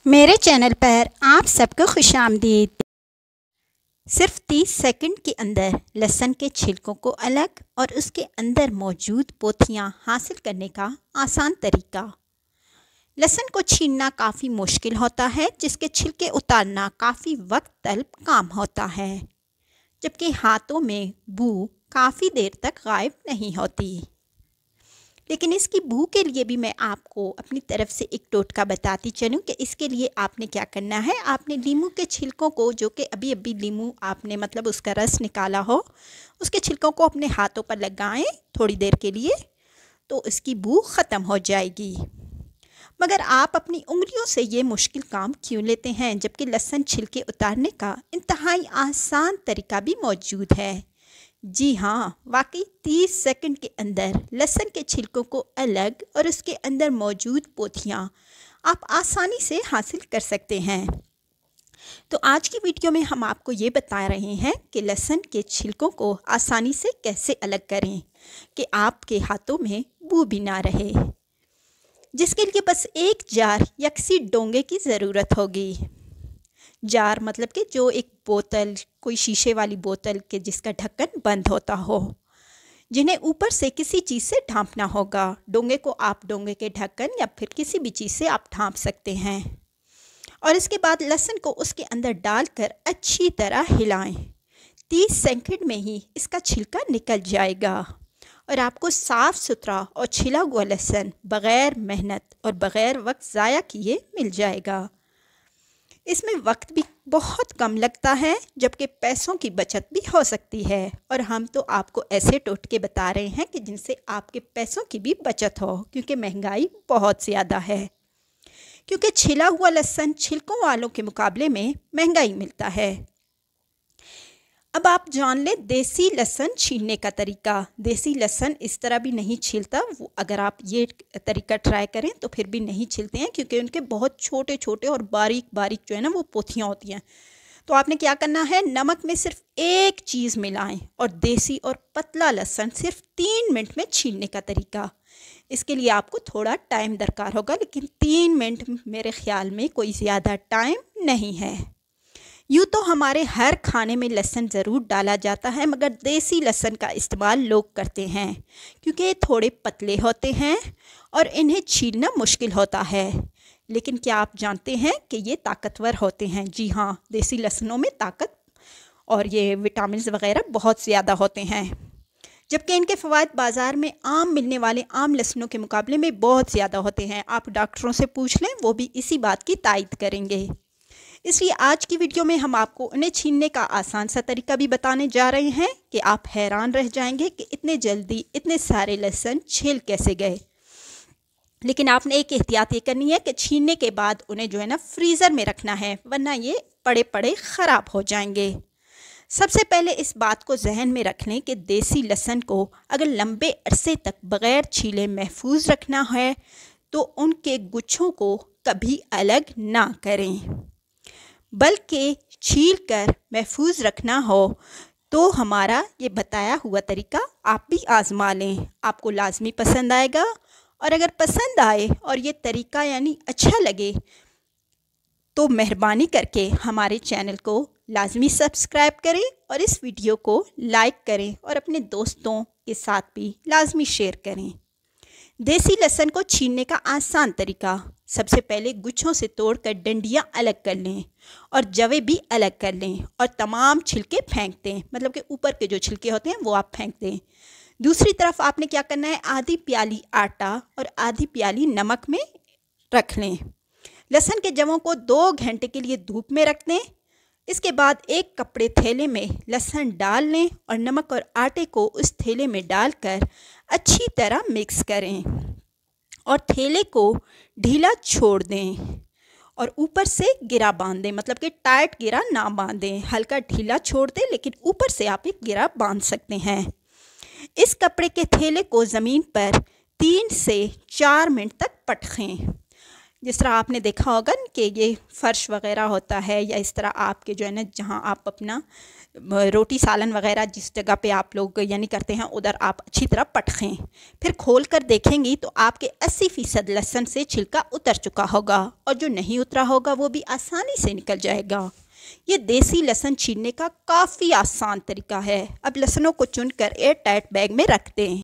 मेरे चैनल पर आप सबको खुशामदीद। सिर्फ 30 सेकंड के अंदर लहसुन के छिलकों को अलग और उसके अंदर मौजूद पोथियां हासिल करने का आसान तरीका। लहसुन को छीलना काफ़ी मुश्किल होता है, जिसके छिलके उतारना काफ़ी वक्त तलब काम होता है, जबकि हाथों में बू काफ़ी देर तक गायब नहीं होती। लेकिन इसकी बू के लिए भी मैं आपको अपनी तरफ से एक टोटका बताती चलूँ कि इसके लिए आपने क्या करना है। आपने नींबू के छिलकों को, जो कि अभी अभी नींबू आपने उसका रस निकाला हो, उसके छिलकों को अपने हाथों पर लगाएं थोड़ी देर के लिए, तो इसकी बू ख़त्म हो जाएगी। मगर आप अपनी उंगलियों से ये मुश्किल काम क्यों लेते हैं, जबकि लहसुन छिलके उतारने का इंतहाई आसान तरीका भी मौजूद है। जी हाँ, वाकई 30 सेकंड के अंदर लहसुन के छिलकों को अलग और उसके अंदर मौजूद पोथियाँ आप आसानी से हासिल कर सकते हैं। तो आज की वीडियो में हम आपको ये बता रहे हैं कि लहसुन के छिलकों को आसानी से कैसे अलग करें कि आपके हाथों में बू भी ना रहे, जिसके लिए बस एक जार या किसी डोंगे की ज़रूरत होगी। जार मतलब कि जो एक बोतल, कोई शीशे वाली बोतल के जिसका ढक्कन बंद होता हो, जिन्हें ऊपर से किसी चीज़ से ढांपना होगा। डोंगे को आप डोंगे के ढक्कन या फिर किसी भी चीज़ से आप ढांप सकते हैं। और इसके बाद लहसुन को उसके अंदर डालकर अच्छी तरह हिलाएं। 30 सेकंड में ही इसका छिलका निकल जाएगा और आपको साफ़ सुथरा और छिला हुआ लहसुन बग़ैर मेहनत और बग़ैर वक्त ज़ाया किए मिल जाएगा। इसमें वक्त भी बहुत कम लगता है, जबकि पैसों की बचत भी हो सकती है। और हम तो आपको ऐसे टोटके बता रहे हैं कि जिनसे आपके पैसों की भी बचत हो, क्योंकि महंगाई बहुत ज़्यादा है। क्योंकि छिला हुआ लहसुन छिलकों वालों के मुकाबले में महंगाई मिलता है। अब आप जान लें देसी लहसुन छीलने का तरीका। देसी लहसुन इस तरह भी नहीं छिलता, वो अगर आप ये तरीका ट्राई करें तो फिर भी नहीं छिलते हैं, क्योंकि उनके बहुत छोटे छोटे और बारीक बारीक जो है ना वो पोथियाँ होती हैं। तो आपने क्या करना है, नमक में सिर्फ एक चीज़ मिलाएं और देसी और पतला लहसुन सिर्फ 3 मिनट में छीलने का तरीका। इसके लिए आपको थोड़ा टाइम दरकार होगा, लेकिन 3 मिनट मेरे ख्याल में कोई ज़्यादा टाइम नहीं है। यूँ तो हमारे हर खाने में लहसुन ज़रूर डाला जाता है, मगर देसी लहसुन का इस्तेमाल लोग करते हैं क्योंकि ये थोड़े पतले होते हैं और इन्हें छीलना मुश्किल होता है। लेकिन क्या आप जानते हैं कि ये ताकतवर होते हैं? जी हाँ, देसी लहसुनों में ताकत और ये विटामिन वगैरह बहुत ज़्यादा होते हैं, जबकि इनके फ़वाइद बाज़ार में आम मिलने वाले आम लहसुनों के मुकाबले में बहुत ज़्यादा होते हैं। आप डॉक्टरों से पूछ लें, वो भी इसी बात की तायद करेंगे। इसलिए आज की वीडियो में हम आपको उन्हें छीलने का आसान सा तरीका भी बताने जा रहे हैं कि आप हैरान रह जाएंगे कि इतने जल्दी इतने सारे लहसुन छिल कैसे गए। लेकिन आपने एक एहतियात ये करनी है कि छीलने के बाद उन्हें जो है ना फ्रीज़र में रखना है, वरना ये पड़े पड़े ख़राब हो जाएंगे। सबसे पहले इस बात को जहन में रख लें कि देसी लहसुन को अगर लंबे अरसे तक बग़ैर छीले महफूज रखना है तो उनके गुच्छों को कभी अलग ना करें, बल्कि छील कर महफूज रखना हो तो हमारा ये बताया हुआ तरीका आप भी आज़मा लें। आपको लाजमी पसंद आएगा, और अगर पसंद आए और ये तरीका यानी अच्छा लगे तो मेहरबानी करके हमारे चैनल को लाजमी सब्सक्राइब करें और इस वीडियो को लाइक करें और अपने दोस्तों के साथ भी लाजमी शेयर करें। देसी लहसुन को छीलने का आसान तरीका। सबसे पहले गुच्छों से तोड़कर डंडियाँ अलग कर लें और जवे भी अलग कर लें और तमाम छिलके फेंक दें, मतलब कि ऊपर के जो छिलके होते हैं वो आप फेंक दें। दूसरी तरफ आपने क्या करना है, आधी प्याली आटा और आधी प्याली नमक में रख लें। लहसुन के जवों को 2 घंटे के लिए धूप में रख दें। इसके बाद एक कपड़े थैले में लहसुन डाल लें और नमक और आटे को उस थैले में डालकर अच्छी तरह मिक्स करें और थैले को ढीला छोड़ दें और ऊपर से गिरा बांध दें, मतलब कि टाइट गिरा ना बांधें, हल्का ढीला छोड़ दें, लेकिन ऊपर से आप एक गिरा बांध सकते हैं। इस कपड़े के थैले को ज़मीन पर 3 से 4 मिनट तक पटखें। जिस तरह आपने देखा होगा न कि ये फ़र्श वग़ैरह होता है, या इस तरह आपके जो है ना, जहाँ आप अपना रोटी सालन वग़ैरह जिस जगह पे आप लोग यानी करते हैं, उधर आप अच्छी तरह पटखें। फिर खोल कर देखेंगी तो आपके 80% लहसुन से छिलका उतर चुका होगा, और जो नहीं उतरा होगा वो भी आसानी से निकल जाएगा। ये देसी लहसुन छीलने का काफ़ी आसान तरीका है। अब लहसुनों को चुनकर एयर टाइट बैग में रख दें।